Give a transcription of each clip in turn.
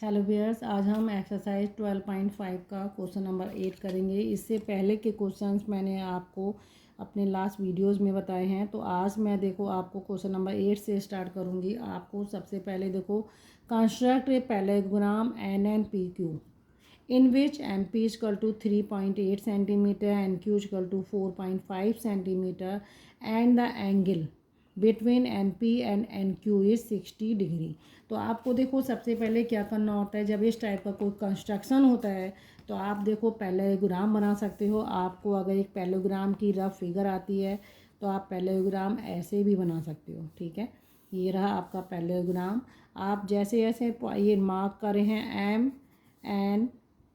Hello viewers, आज हम exercise 12.5 का क्वेश्चन नंबर 8 करेंगे। इससे पहले के क्वेश्चंस मैंने आपको अपने लास्ट वीडियोस में बताए हैं। तो आज मैं देखो आपको क्वेश्चन नंबर 8 से स्टार्ट करूंगी। आपको सबसे पहले देखो, construct a parallelogram N N P Q in which MP is equal to 3.8 centimeter and Q is equal to 4.5 centimeter and the angle between MP and NQ is 60 degree. तो आपको देखो सबसे पहले क्या करना होता है, जब इस टाइप का कोई कंस्ट्रक्शन होता है तो आप देखो पैरेललोग्राम बना सकते हो। आपको अगर एक पैरेललोग्राम की रफ फिगर आती है तो आप पैरेललोग्राम ऐसे भी बना सकते हो। ठीक है, ये रहा आपका पैरेललोग्राम। आप जैसे जैसे ये मार्क कर रहे हैं एम एन,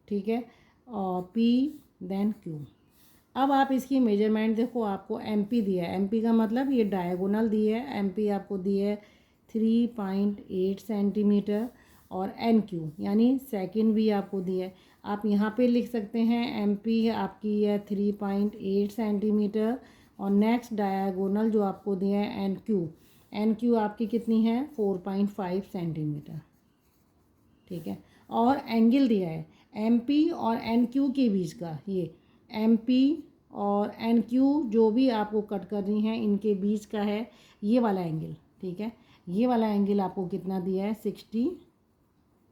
ठीक है, और पी देन क्यू। अब आप इसकी मेजरमेंट देखो, आपको एमपी दिया है। एमपी का मतलब ये डायगोनल दी है। एमपी आपको दी है 3.8 सेंटीमीटर और एन क्यू यानी सेकंड भी आपको दिया है। आप यहाँ पे लिख सकते हैं एमपी आपकी है 3.8 सेंटीमीटर और नेक्स्ट डायगोनल जो आपको दिया है एन क्यू आपकी कितनी है 4.5 सेंटीमीटर। ठीक है, और एंगल दिया है एम पी और एन क्यू के बीच का। ये एम पी और एन क्यू जो भी आपको कट करनी है इनके बीच का है ये वाला एंगल। ठीक है, ये वाला एंगल आपको कितना दिया है 60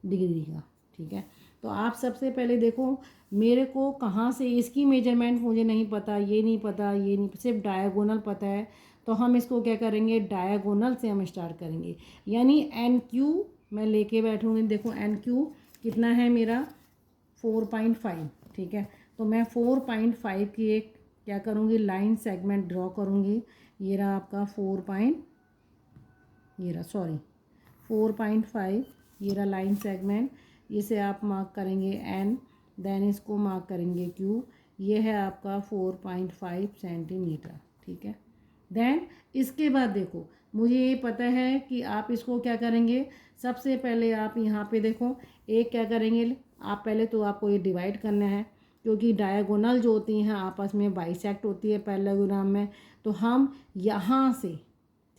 डिग्री का। ठीक है, तो आप सबसे पहले देखो मेरे को कहाँ से इसकी मेजरमेंट मुझे नहीं पता, ये नहीं पता, ये नहीं, सिर्फ डायगोनल पता है। तो हम इसको क्या करेंगे, डायगोनल से हम स्टार्ट करेंगे। यानी एन क्यू मैं लेके बैठूँगी। देखो एन क्यू कितना है मेरा 4.5। ठीक है, तो मैं 4.5 की एक क्या करूँगी, लाइन सेगमेंट ड्रॉ करूँगी। ये रहा आपका 4.5, ये रहा लाइन सेगमेंट। इसे आप मार्क करेंगे एन, देन इसको मार्क करेंगे क्यू। ये है आपका 4.5 सेंटीमीटर। ठीक है, देन इसके बाद देखो मुझे ये पता है कि आप इसको क्या करेंगे। सबसे पहले आप यहाँ पे देखो एक क्या करेंगे, आप पहले तो आपको ये डिवाइड करना है क्योंकि डायगोनल जो होती हैं आपस में बाइसेक्ट होती है पैरेललोग्राम में। तो हम यहाँ से,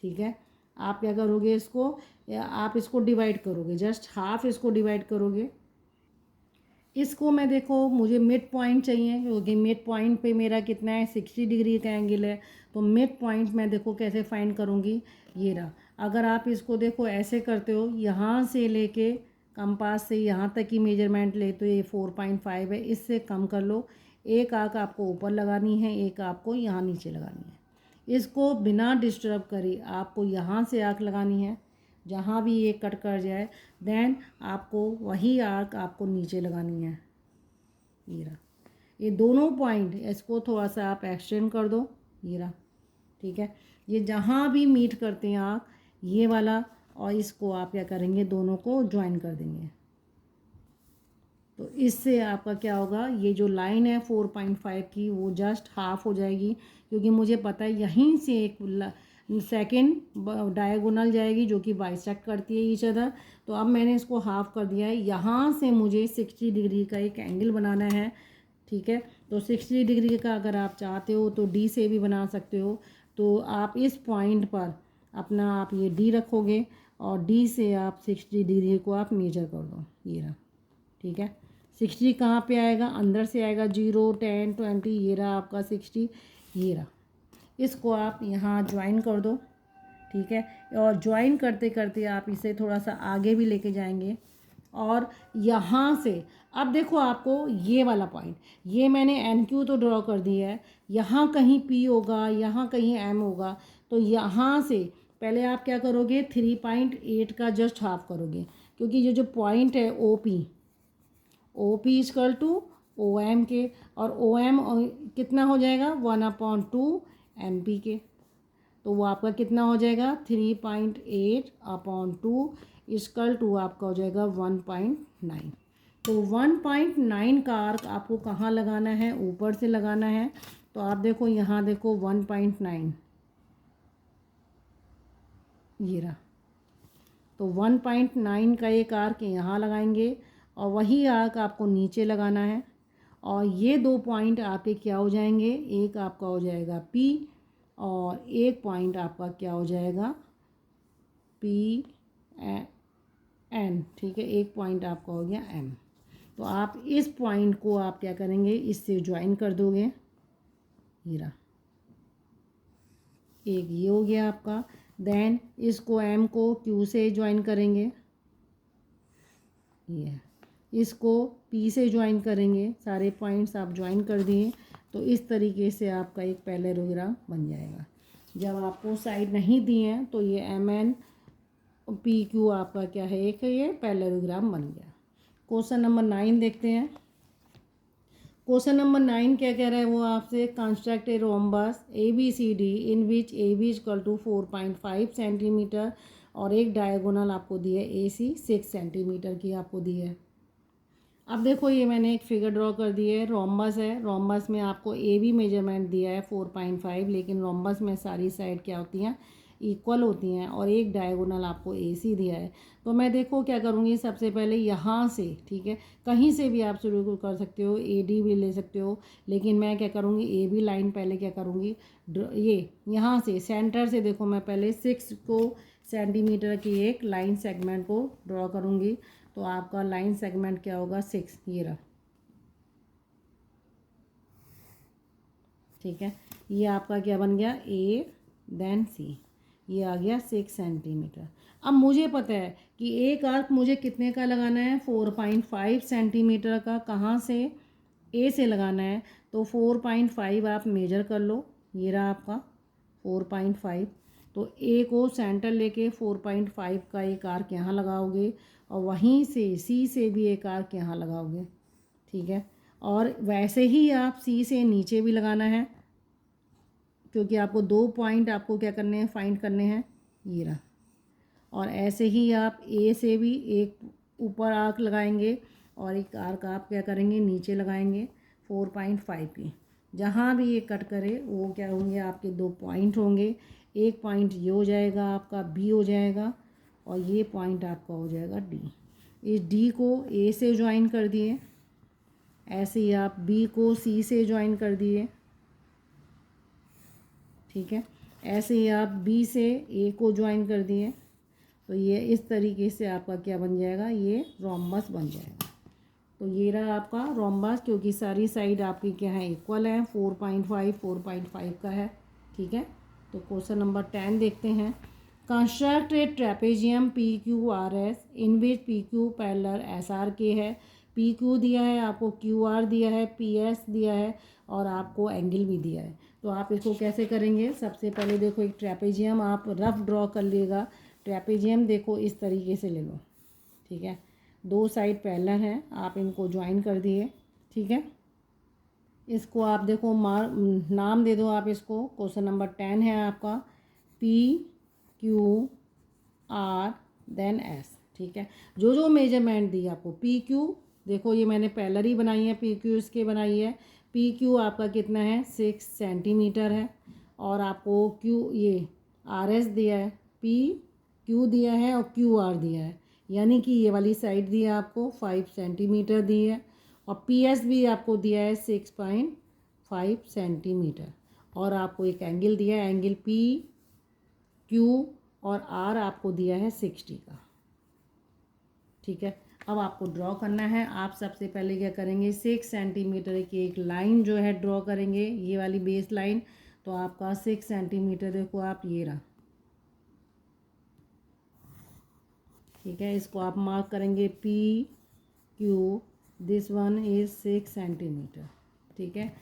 ठीक है, आप क्या करोगे, इसको आप इसको डिवाइड करोगे, जस्ट हाफ इसको डिवाइड करोगे। इसको मैं देखो मुझे मिड पॉइंट चाहिए क्योंकि मिड पॉइंट पे मेरा कितना है 60 डिग्री का एंगल है। तो मिड पॉइंट मैं देखो कैसे फाइंड करूँगी, ये रहा। अगर आप इसको देखो ऐसे करते हो, यहाँ से लेके कंपास से यहाँ तक की मेजरमेंट ले तो ये 4.5 है। इससे कम कर लो, एक आँख आपको ऊपर लगानी है, एक आपको यहाँ नीचे लगानी है। इसको बिना डिस्टर्ब करे आपको यहाँ से आँख लगानी है, जहाँ भी ये कट कर जाए देन आपको वही आर्क आपको नीचे लगानी है। ये रहा, ये दोनों पॉइंट इसको थोड़ा सा आप एक्सटेंड कर दो। ये रहा, ठीक है, ये जहाँ भी मीट करते हैं आर्क ये वाला, और इसको आप क्या करेंगे, दोनों को ज्वाइन कर देंगे। तो इससे आपका क्या होगा, ये जो लाइन है 4.5 की वो जस्ट हाफ हो जाएगी क्योंकि मुझे पता है यहीं से एक सेकेंड डायगोनल जाएगी जो कि बाइसेक्ट करती है ईच अदर। तो अब मैंने इसको हाफ कर दिया है। यहाँ से मुझे 60 डिग्री का एक एंगल बनाना है। ठीक है, तो 60 डिग्री का अगर आप चाहते हो तो डी से भी बना सकते हो। तो आप इस पॉइंट पर अपना आप ये डी रखोगे और डी से आप 60 डिग्री को आप मेजर कर दो। ये रहा, ठीक है, 60 कहाँ पे आएगा, अंदर से आएगा 0, 10, 20। ये रहा आपका 60, ये रहा। इसको आप यहाँ ज्वाइन कर दो। ठीक है, और ज्वाइन करते करते आप इसे थोड़ा सा आगे भी लेके जाएंगे और यहाँ से अब देखो आपको ये वाला पॉइंट, ये मैंने एन क्यू तो ड्रॉ कर दिया है, यहाँ कहीं पी होगा, यहाँ कहीं एम होगा। तो यहाँ से पहले आप क्या करोगे, 3.8 का जस्ट हाफ करोगे क्योंकि ये जो पॉइंट है O P equal to O M के, और ओ एम कितना हो जाएगा 1/2 एम पी के। तो वो आपका कितना हो जाएगा 3.8/2 इक्वल टू आपका हो जाएगा 1.9। तो 1.9 का आर्क आपको कहाँ लगाना है, ऊपर से लगाना है। तो आप देखो यहाँ देखो 1.9, ये रहा। तो 1.9 का एक आर्क यहाँ लगाएंगे और वही आर्क आपको नीचे लगाना है। और ये दो पॉइंट आपके क्या हो जाएंगे, एक आपका हो जाएगा पी और एक पॉइंट आपका क्या हो जाएगा पी एन, ठीक है, एक पॉइंट आपका हो गया एम। तो आप इस पॉइंट को आप क्या करेंगे, इससे ज्वाइन कर दोगे, ये रहा, एक ये हो गया आपका। देन इसको एम को क्यू से ज्वाइन करेंगे, ये इसको पी से ज्वाइन करेंगे, सारे पॉइंट्स आप ज्वाइन कर दिए। तो इस तरीके से आपका एक पैरेललोग्राम बन जाएगा। जब आपको साइड नहीं दिए हैं तो ये एम एन पी क्यू आपका क्या है, एक है ये पैरेललोग्राम बन गया। क्वेश्चन नंबर 9 देखते हैं। क्वेश्चन नंबर 9 क्या कह रहा है वो आपसे, construct a rhombus A B C D in which A B equal to 4.5 centimetre और एक डायगोनल आपको दी है ए सी 6 सेंटीमीटर की आपको दी है। अब देखो ये मैंने एक फिगर ड्रॉ कर दी है, रोम्बस है, रोम्बस में आपको ए बी मेजरमेंट दिया है 4.5, लेकिन रोम्बस में सारी साइड क्या होती हैं, इक्वल होती हैं, और एक डायगोनल आपको ए सी दिया है। तो मैं देखो क्या करूँगी, सबसे पहले यहाँ से, ठीक है, कहीं से भी आप शुरू कर सकते हो, ए डी भी ले सकते हो, लेकिन मैं क्या करूँगी, ए बी लाइन पहले क्या करूँगी, ये यहाँ से सेंटर से देखो मैं पहले 6 को सेंटीमीटर की एक लाइन सेगमेंट को ड्रॉ करूँगी। तो आपका लाइन सेगमेंट क्या होगा, 6, ये रहा, ठीक है। ये आपका क्या बन गया, ए देन सी, ये आ गया 6 सेंटीमीटर। अब मुझे पता है कि एक आर्क मुझे कितने का लगाना है, 4.5 सेंटीमीटर का। कहाँ से, ए से लगाना है। तो 4.5 आप मेजर कर लो, ये रहा आपका 4.5। तो ए को सेंटर लेके 4.5 का एक आर्क यहाँ लगाओगे, और वहीं से सी से भी एक आर्क यहाँ लगाओगे, ठीक है। और वैसे ही आप सी से नीचे भी लगाना है, क्योंकि आपको 2 पॉइंट आपको क्या करने हैं, फाइंड करने हैं, ये रहा। और ऐसे ही आप ए से भी एक ऊपर आर्क लगाएंगे और एक आर्क आप क्या करेंगे, नीचे लगाएंगे 4.5 की। जहाँ भी ये कट करे वो क्या होंगे, आपके 2 पॉइंट होंगे। एक पॉइंट ये हो जाएगा आपका बी हो जाएगा, और ये पॉइंट आपका हो जाएगा डी। इस डी को ए से ज्वाइन कर दिए, ऐसे ही आप बी को सी से ज्वाइन कर दिए, ठीक है। ऐसे ही आप बी से ए को ज्वाइन कर दिए। तो ये इस तरीके से आपका क्या बन जाएगा, ये रोम्बस बन जाएगा। तो ये रहा आपका रोम्बस, क्योंकि सारी साइड आपकी क्या है, इक्वल है, 4.5 का है, ठीक है। तो क्वेश्चन नंबर 10 देखते हैं। कंस्ट्रक्ट ए trapezium P Q R S इन विच P Q parallel S R के है। पी क्यू दिया है आपको, क्यू आर दिया है, पी एस दिया है, और आपको एंगल भी दिया है। तो आप इसको कैसे करेंगे, सबसे पहले देखो एक ट्रेपेजियम आप रफ ड्रॉ कर लेगा। ट्रेपेजियम देखो इस तरीके से ले लो, ठीक है, 2 साइड पैरेलल हैं, आप इनको ज्वाइन कर दिए, ठीक है। इसको आप देखो नाम दे दो आप इसको। क्वेश्चन नंबर 10 है आपका, P Q R then S, ठीक है। जो जो मेजरमेंट दी आपको, पी क्यू देखो ये मैंने पैरेलल ही बनाई है, पी क्यू इसके बनाई है। पी क्यू आपका कितना है, 6 सेंटीमीटर है, और आपको क्यू ये आर एस दिया है, पी क्यू दिया है और क्यू आर दिया है, यानी कि ये वाली साइड दी है आपको 5 सेंटीमीटर दी है, और पी एस भी आपको दिया है 6.5 सेंटीमीटर, और आपको एक एंगल दिया है, एंगल पी क्यू और आर आपको दिया है 60 का, ठीक है। अब आपको ड्रॉ करना है। आप सबसे पहले क्या करेंगे, 6 सेंटीमीटर की एक लाइन जो है ड्रॉ करेंगे, ये वाली बेस लाइन। तो आपका 6 सेंटीमीटर देखो आप, ये रहा, ठीक है। इसको आप मार्क करेंगे P Q, this one is 6 centimetre, ठीक है।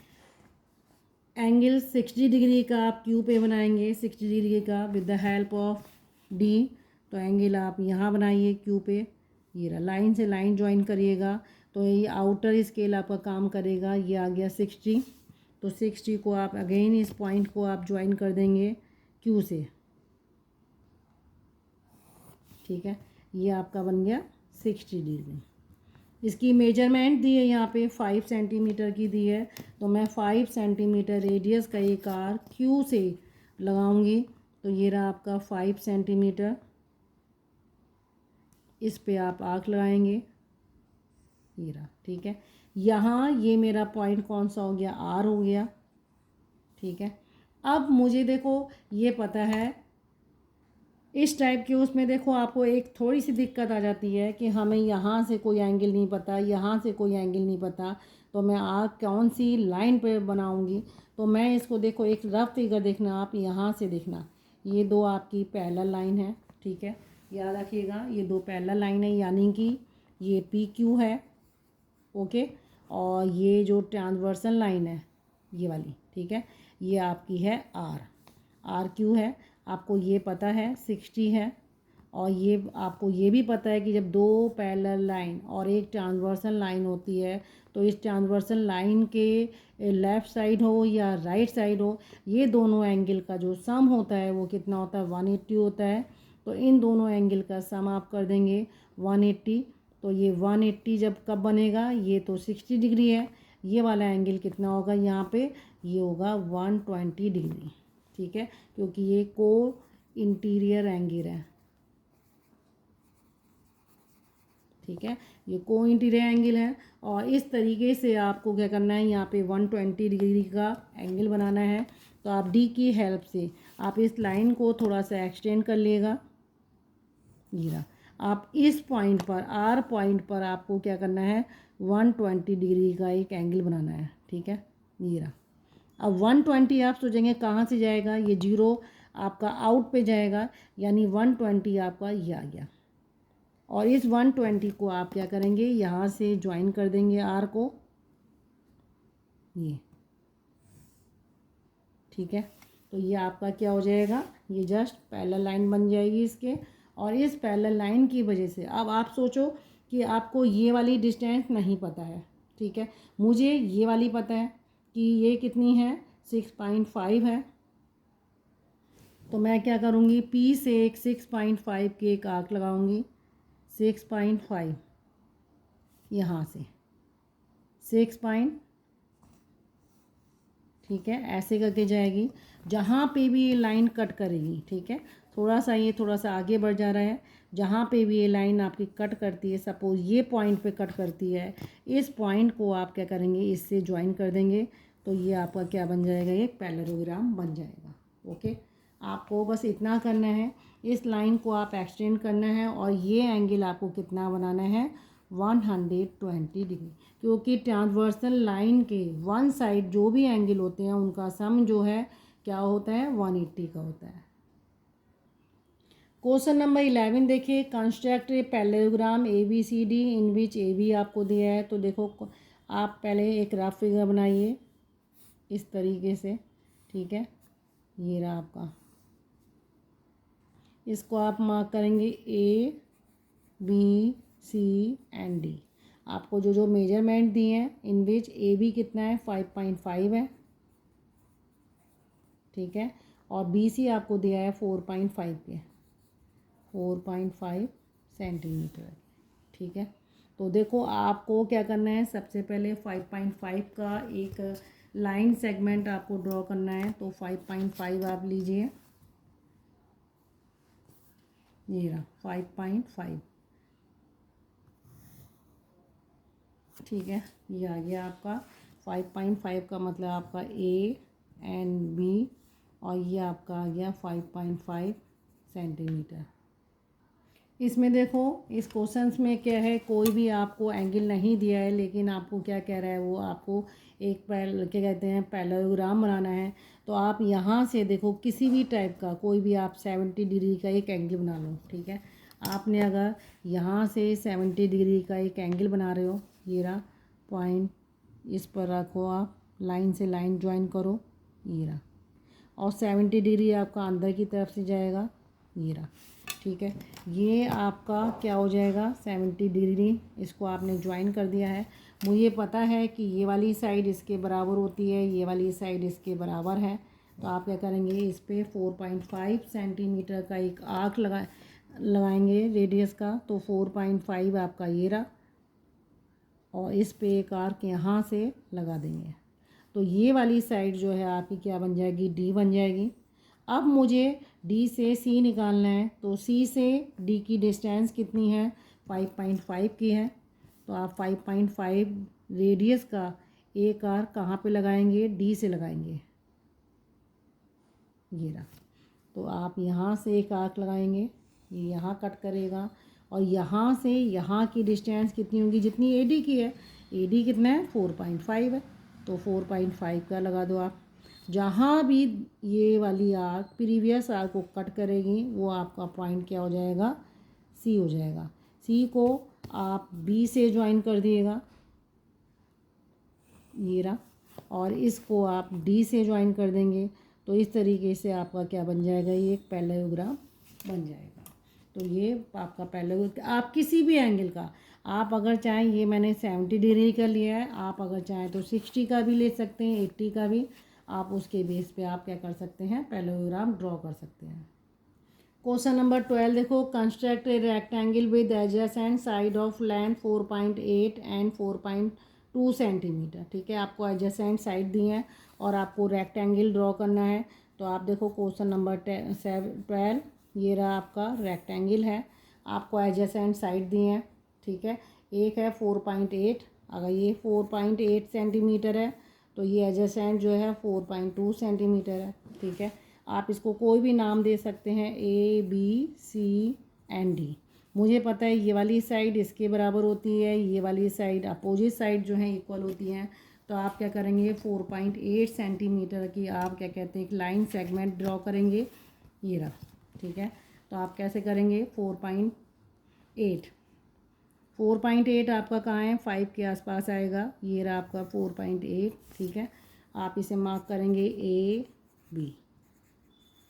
एंगल 60 डिग्री का आप क्यू पे बनाएंगे, 60 डिग्री का with the help of D. तो एंगल आप यहाँ बनाइए क्यू पे, ये रहा, लाइन से लाइन ज्वाइन करिएगा। तो ये आउटर स्केल आपका काम करेगा, ये आ गया 60। तो 60 को आप अगेन इस पॉइंट को आप ज्वाइन कर देंगे क्यू से, ठीक है। ये आपका बन गया 60 डिग्री। इसकी मेजरमेंट दी है यहाँ पे 5 सेंटीमीटर की दी है। तो मैं 5 सेंटीमीटर रेडियस का एक आर्क क्यू से लगाऊंगी। तो ये रहा आपका 5 सेंटीमीटर, इस पे आप आर्क लगाएंगे, ये रहा, ठीक है। यहाँ ये मेरा पॉइंट कौन सा हो गया, आर हो गया, ठीक है। अब मुझे देखो ये पता है इस टाइप के उसमें देखो आपको एक थोड़ी सी दिक्कत आ जाती है कि हमें यहाँ से कोई एंगल नहीं पता, यहाँ से कोई एंगल नहीं पता, तो मैं कौन सी लाइन पे बनाऊँगी। तो मैं इसको देखो एक रफ फिगर देखना, आप यहाँ से देखना, ये दो आपकी पैरेलल लाइन है, ठीक है, याद रखिएगा ये दो पैरेलल लाइन है, यानी कि ये पी क्यू है, ओके, और ये जो ट्रांसवर्सल लाइन है ये वाली, ठीक है, ये आपकी है आर, आर क्यू है, आपको ये पता है 60 है, और ये आपको ये भी पता है कि जब दो पैरेलल लाइन और एक ट्रांसवर्सल लाइन होती है तो इस ट्रांसवर्सल लाइन के लेफ़्ट साइड हो या राइट साइड हो, ये दोनों एंगल का जो सम होता है वो कितना होता है, 180 होता है। तो इन दोनों एंगल का सम आप कर देंगे 180। तो ये 180 जब कब बनेगा, ये तो 60 डिग्री है, ये वाला एंगल कितना होगा यहाँ पे, ये होगा 120 डिग्री, ठीक है, क्योंकि ये को इंटीरियर एंगल है, ठीक है, ये को इंटीरियर एंगल है। और इस तरीके से आपको क्या करना है, यहाँ पे 120 डिग्री का एंगल बनाना है। तो आप डी की हेल्प से आप इस लाइन को थोड़ा सा एक्सटेंड कर लिएगा, ये आप इस पॉइंट पर, आर पॉइंट पर आपको क्या करना है, 120 डिग्री का एक एंगल बनाना है, ठीक है, ये रहा। अब 120 आप सोचेंगे कहाँ से जाएगा, ये जीरो आपका आउट पे जाएगा, यानी 120 आपका ये आ गया। और इस 120 को आप क्या करेंगे, यहाँ से ज्वाइन कर देंगे आर को, ये, ठीक है। तो ये आपका क्या हो जाएगा, ये जस्ट पैरेलल लाइन बन जाएगी इसके। और इस पैरेलल लाइन की वजह से अब आप सोचो कि आपको ये वाली डिस्टेंस नहीं पता है, ठीक है, मुझे ये वाली पता है कि ये कितनी है, 6.5 है। तो मैं क्या करूँगी, पी से एक 6.5 की एक आर्क लगाऊंगी, 6.5 यहाँ से 6. ठीक है, ऐसे करके जाएगी, जहाँ पे भी ये लाइन कट करेगी, ठीक है, थोड़ा सा आगे बढ़ जा रहा है, जहाँ पे भी ये लाइन आपकी कट करती है, सपोज़ ये पॉइंट पे कट करती है, इस पॉइंट को आप क्या करेंगे, इससे ज्वाइन कर देंगे। तो ये आपका क्या बन जाएगा, ये पैरेललोग्राम बन जाएगा, ओके। आपको बस इतना करना है, इस लाइन को आप एक्सटेंड करना है, और ये एंगल आपको कितना बनाना है, 120 डिग्री, क्योंकि ट्रांसवर्सल लाइन के वन साइड जो भी एंगल होते हैं उनका सम जो है क्या होता है, 180 का होता है। क्वेश्चन नंबर 11 देखिए, construct a parallelogram A B C D in which A B आपको दिया है। तो देखो आप पहले एक रफ फिगर बनाइए इस तरीके से, ठीक है, ये रहा आपका, इसको आप मार्क करेंगे A B C and D. आपको जो जो मेजरमेंट दिए हैं इन विच ए बी कितना है, 5.5 है, ठीक है, और बी सी आपको दिया है 4.5 के, 4.5 सेंटीमीटर, ठीक है। तो देखो आपको क्या करना है, सबसे पहले 5.5 का एक लाइन सेगमेंट आपको ड्रॉ करना है। तो 5.5 आप लीजिए, ये रहा 5.5, ठीक है, ये आ गया आपका 5.5 का मतलब आपका ए एंड बी, और ये आपका आ गया 5.5 सेंटीमीटर। इसमें देखो इस क्वेश्चंस में क्या है, कोई भी आपको एंगल नहीं दिया है, लेकिन आपको क्या कह रहा है, वो आपको एक क्या कहते हैं, पैरेललोग्राम बनाना है। तो आप यहाँ से देखो किसी भी टाइप का कोई भी आप 70 डिग्री का एक एंगल बना लो, ठीक है। आपने अगर यहाँ से 70 डिग्री का एक एंगल बना रहे हो, ये रहा पॉइंट, इस पर रखो, आप लाइन से लाइन ज्वाइन करो, ये रहा, और 70 डिग्री आपका अंदर की तरफ से जाएगा, ये रहा, ठीक है। ये आपका क्या हो जाएगा, 70 डिग्री, इसको आपने ज्वाइन कर दिया है। मुझे पता है कि ये वाली साइड इसके बराबर होती है, ये वाली साइड इसके बराबर है। तो आप क्या करेंगे, इस पर 4.5 सेंटीमीटर का एक आर्क लगाएंगे रेडियस का। तो 4.5 आपका ये रहा, और इस पे एक आर्क यहाँ से लगा देंगे। तो ये वाली साइड जो है आपकी क्या बन जाएगी, डी बन जाएगी। अब मुझे डी से सी निकालना है। तो सी से डी की डिस्टेंस कितनी है, 5.5 की है। तो आप 5.5 रेडियस का एक आर्क कहाँ पे लगाएंगे, डी से लगाएंगे, ये रहा। तो आप यहाँ से एक आर्क लगाएंगे, ये यहाँ कट करेगा और यहाँ से यहाँ की डिस्टेंस कितनी होगी, जितनी एडी की है। एडी कितना है, 4.5 है, तो 4.5 का लगा दो आप। जहाँ भी ये वाली आर्क प्रीवियस आर्क को कट करेगी वो आपका पॉइंट क्या हो जाएगा, सी हो जाएगा। सी को आप बी से ज्वाइन कर दिएगा, ये रहा, और इसको आप डी से ज्वाइन कर देंगे। तो इस तरीके से आपका क्या बन जाएगा, ये एक पैरेललोग्राम बन जाएगा। तो ये आपका पैरेललोग्राम आप किसी भी एंगल का, आप अगर चाहें, ये मैंने 70 डिग्री का लिया है, आप अगर चाहें तो 60 का भी ले सकते हैं, 80 का भी। आप उसके बेस पे आप क्या कर सकते हैं, पैरेललोग्राम ड्रॉ कर सकते हैं। क्वेश्चन नंबर 12 देखो, construct a rectangle with edges and side of length 4.8 and 4.2 centimetre. ठीक है, आपको एडजेसेंट साइड दी है और आपको रेक्टेंगल ड्रॉ करना है। तो आप देखो क्वेश्चन नंबर 12, ये रहा आपका रेक्टेंगल है, आपको एडजेसेंट साइड दी है। ठीक है, एक है 4.8, अगर ये 4.8 सेंटीमीटर है तो ये एडजेसेंट जो है 4.2 सेंटीमीटर है। ठीक है, आप इसको कोई भी नाम दे सकते हैं, A B C and D. मुझे पता है ये वाली साइड इसके बराबर होती है, ये वाली साइड अपोजिट साइड जो है इक्वल होती हैं। तो आप क्या करेंगे, 4.8 सेंटीमीटर की आप क्या कहते हैं एक लाइन सेगमेंट ड्रॉ करेंगे, ये रहा। ठीक है, तो आप कैसे करेंगे, 4.8 आपका कहाँ है, 5 के आसपास आएगा, ये रहा आपका 4.8। ठीक है, आप इसे मार्क करेंगे ए बी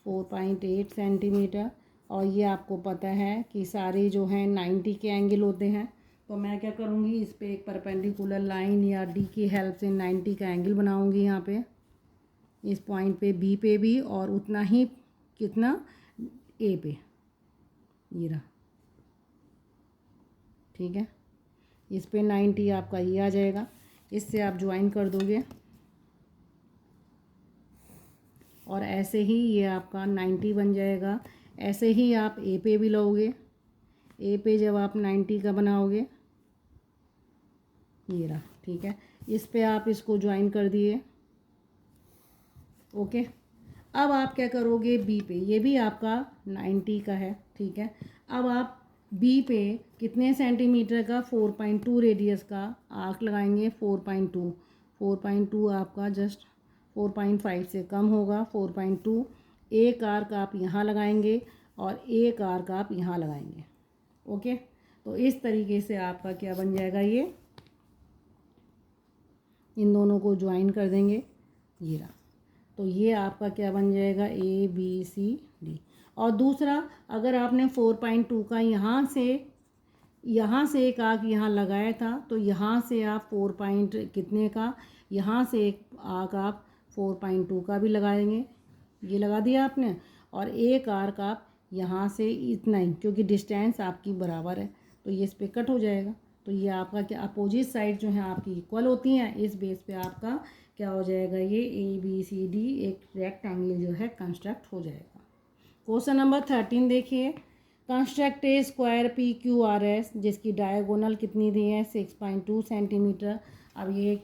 4.8 सेंटीमीटर। और ये आपको पता है कि सारे जो हैं 90 के एंगल होते हैं। तो मैं क्या करूँगी, इस पे एक परपेंडिकुलर लाइन या डी की हेल्प से 90 का एंगल बनाऊँगी यहाँ पे, इस पॉइंट पे बी पे भी, और उतना ही कितना ए पे, ये रहा। ठीक है, इस पे 90 आपका ये आ जाएगा, इससे आप ज्वाइन कर दोगे और ऐसे ही ये आपका 90 बन जाएगा। ऐसे ही आप ए पे भी लोगे, ए पे जब आप 90 का बनाओगे, ये रहा। ठीक है, इस पे आप इसको ज्वाइन कर दिए। ओके, अब आप क्या करोगे, बी पे, ये भी आपका 90 का है। ठीक है, अब आप बी पे कितने सेंटीमीटर का, 4.2 रेडियस का आर्क लगाएंगे। 4.2 आपका जस्ट 4.5 से कम होगा, 4.2। एक आर्क आप यहाँ लगाएंगे और एक आर्क आप यहाँ लगाएंगे। ओके, तो इस तरीके से आपका क्या बन जाएगा, ये इन दोनों को ज्वाइन कर देंगे, ये रहा। तो ये आपका क्या बन जाएगा, ए बी सी डी। और दूसरा, अगर आपने 4.2 का यहाँ से एक आर्क यहाँ लगाया था, तो यहाँ से आप 4 पॉइंट कितने का, यहाँ से एक आर्क आप 4.2 का भी लगाएंगे, ये लगा दिया आपने। और एक आर्क आप यहाँ से इतना ही, क्योंकि डिस्टेंस आपकी बराबर है तो ये इस पर कट हो जाएगा। तो ये आपका क्या, अपोजिट साइड जो है आपकी इक्वल होती हैं, इस बेस पे आपका क्या हो जाएगा, ये ए बी सी डी एक रेक्टेंगल जो है कंस्ट्रक्ट हो जाएगा। क्वेश्चन नंबर 13 देखिए, कंस्ट्रक्ट ए square P Q R S जिसकी डायगोनल कितनी दी है, 6.2 सेंटीमीटर। अब ये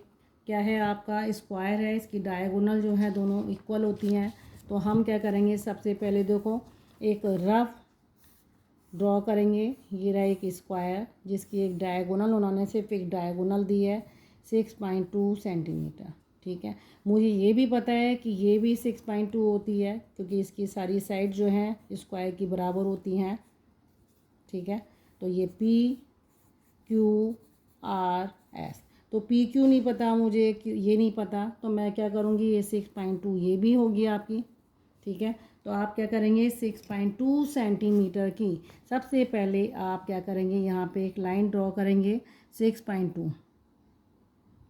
क्या है, आपका स्क्वायर है, इसकी डायगोनल जो है दोनों इक्वल होती हैं। तो हम क्या करेंगे, सबसे पहले देखो एक रफ ड्रॉ करेंगे। ये रहा एक स्क्वायर जिसकी एक डायगोनल, उन्होंने सिर्फ एक डायगोनल दी है 6.2 सेंटीमीटर। ठीक है, मुझे ये भी पता है कि ये भी 6.2 होती है, क्योंकि इसकी सारी साइड जो हैं स्क्वायर की बराबर होती हैं। ठीक है, तो ये पी क्यू आर एस, तो पी क्यू नहीं पता मुझे, ये नहीं पता, तो मैं क्या करूँगी, ये 6.2 ये भी होगी आपकी। ठीक है, तो आप क्या करेंगे, 6.2 सेंटीमीटर की सबसे पहले आप क्या करेंगे, यहाँ पे एक लाइन ड्रॉ करेंगे 6.2,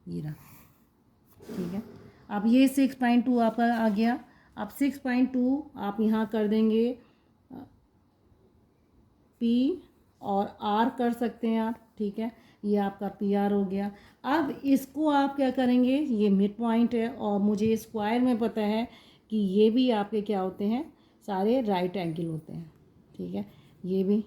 ये रहा। ठीक है, अब ये 6.2 आपका आ गया। अब 6.2 आप यहाँ कर देंगे पी और आर कर सकते हैं आप। ठीक है, ये आपका पी आर हो गया। अब इसको आप क्या करेंगे, ये मिड पॉइंट है और मुझे स्क्वायर में पता है कि ये भी आपके क्या होते हैं, सारे राइट एंगल होते हैं। ठीक है, ये भी,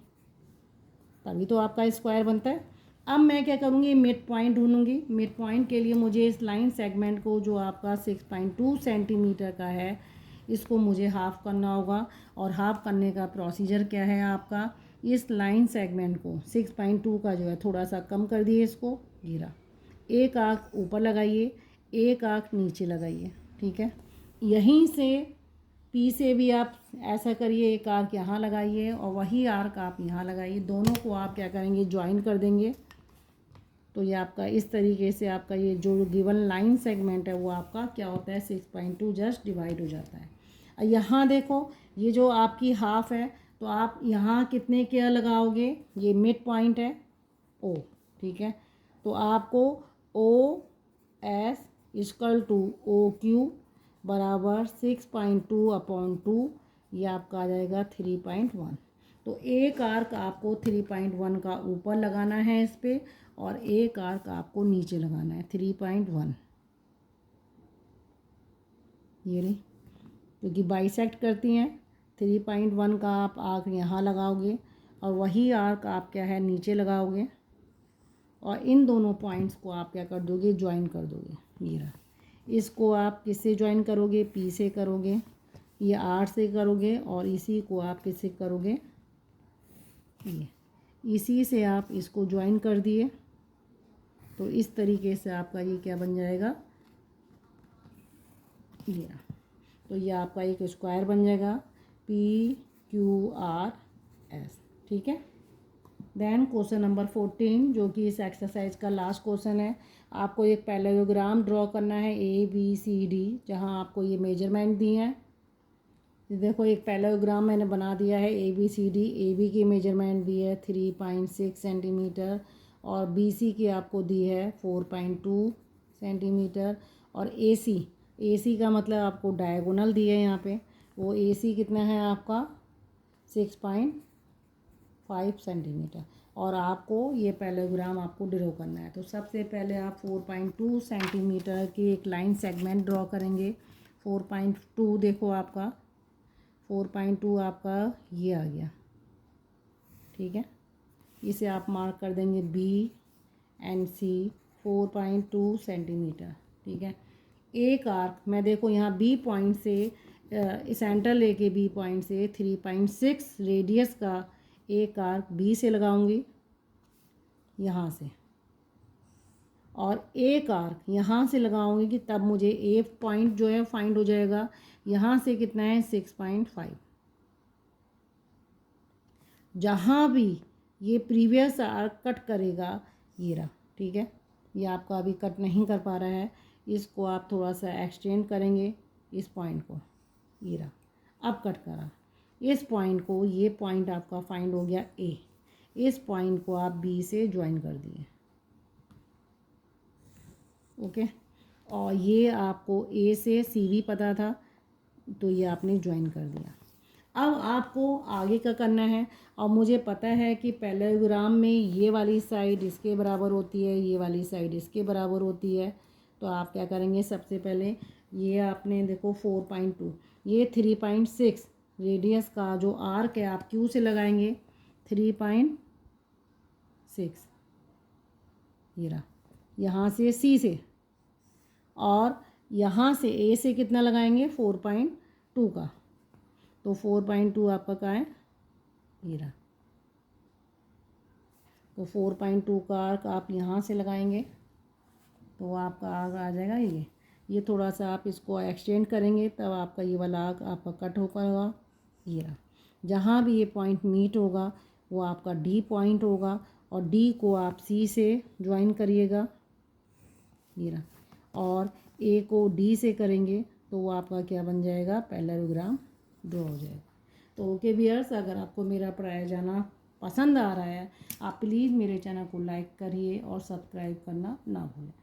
तभी तो आपका स्क्वायर बनता है। अब मैं क्या करूँगी, मिड पॉइंट ढूंढूंगी। मिड पॉइंट के लिए मुझे इस लाइन सेगमेंट को जो आपका 6.2 सेंटीमीटर का है, इसको मुझे हाफ़ करना होगा। और हाफ़ करने का प्रोसीजर क्या है आपका, इस लाइन सेगमेंट को 6.2 का जो है थोड़ा सा कम कर दिए, इसको गिरा, एक आँख ऊपर लगाइए, एक आँख नीचे लगाइए, ठीक है। यहीं से पी से भी आप ऐसा करिए, एक आर्क यहाँ लगाइए और वही आर्क आप यहाँ लगाइए, दोनों को आप क्या करेंगे, ज्वाइन कर देंगे। तो ये आपका इस तरीके से आपका ये जो गिवन लाइन सेगमेंट है वो आपका क्या होता है, 6.2 जस्ट डिवाइड हो जाता है। यहाँ देखो ये जो आपकी हाफ है, तो आप यहाँ कितने क्या लगाओगे, ये मिड पॉइंट है ओ, ठीक है। तो आपको O S equal to O Q बराबर 6.2/2, ये आपका आ जाएगा 3.1। तो एक आर्क आपको 3.1 का ऊपर लगाना है इस पर, और एक आर्क आपको नीचे लगाना है 3.1, ये रही, क्योंकि बाइसेक्ट करती हैं। 3.1 का आप आर्क यहाँ लगाओगे और वही आर्क आप क्या है नीचे लगाओगे, और इन दोनों पॉइंट्स को आप क्या कर दोगे, ज्वाइन कर दोगे। ये रहा, इसको आप किससे ज्वाइन करोगे, पी से करोगे, ये आर से करोगे, और इसी को आप किससे करोगे, ये इसी से आप इसको ज्वाइन कर दिए। तो इस तरीके से आपका ये क्या बन जाएगा, ये, तो ये आपका एक स्क्वायर बन जाएगा PQRS, ठीक है। देन क्वेश्चन नंबर 14 जो कि इस एक्सरसाइज का लास्ट क्वेश्चन है, आपको एक पैरेललोग्राम ड्रॉ करना है ABCD, जहां आपको ये मेजरमेंट दी हैं। देखो एक पैरेललोग्राम मैंने बना दिया है ABCD, AB की मेजरमेंट दी है 3.6 सेंटीमीटर, और BC की आपको दी है 4.2 सेंटीमीटर, और AC का मतलब आपको डायगोनल दी है यहाँ पे, वो AC कितना है आपका 6.5 सेंटीमीटर, और आपको ये पैरेललोग्राम आपको ड्रॉ करना है। तो सबसे पहले आप 4.2 सेंटीमीटर की एक लाइन सेगमेंट ड्रॉ करेंगे। 4.2 देखो आपका 4.2 आपका ये आ गया, ठीक है। इसे आप मार्क कर देंगे B एंड C, 4.2 सेंटीमीटर, ठीक है। एक आर्क मैं देखो यहाँ B पॉइंट से सेंटर लेके B पॉइंट से 3.6 रेडियस का एक आर्क B से लगाऊंगी यहाँ से, और एक आर्क यहाँ से लगाऊंगी कि तब मुझे A पॉइंट जो है फाइंड हो जाएगा। यहाँ से कितना है 6.5। जहाँ भी ये प्रीवियस आर्क कट करेगा, ये रहा, ठीक है। ये आपका अभी कट नहीं कर पा रहा है, इसको आप थोड़ा सा एक्सटेंड करेंगे इस पॉइंट को, ये रहा, अब कट करा इस पॉइंट को, ये पॉइंट आपका फाइंड हो गया A। इस पॉइंट को आप B से ज्वाइन कर दिए, ओके। और ये आपको A से C भी पता था, तो ये आपने ज्वाइन कर दिया। अब आपको आगे का करना है, और मुझे पता है कि पैरेललोग्राम में ये वाली साइड इसके बराबर होती है, ये वाली साइड इसके बराबर होती है। तो आप क्या करेंगे, सबसे पहले ये आपने देखो 4.2, ये 3.6 रेडियस का जो आर्क है आप Q से लगाएंगे 3.6, ये रहा, यहाँ से C से, और यहाँ से A से कितना लगाएंगे 4.2 का, तो 4.2 आपका क्या है, ये रहा। तो 4.2 का आर्क आप यहाँ से लगाएंगे तो आपका आर्क आ जाएगा ये थोड़ा सा आप इसको एक्सटेंड करेंगे तब आपका ये वाला आर्क आपका कट हो पाएगा, ये रहा। जहाँ भी ये पॉइंट मीट होगा वो आपका D पॉइंट होगा, और D को आप C से ज्वाइन करिएगा, ये रहा, और A को D से करेंगे तो वो आपका क्या बन जाएगा, पैरेललोग्राम ड्रॉ हो जाएगा। तो ओके व्यूअर्स, अगर आपको मेरा पढ़ाया जाना पसंद आ रहा है, आप प्लीज़ मेरे चैनल को लाइक करिए और सब्सक्राइब करना ना भूलें।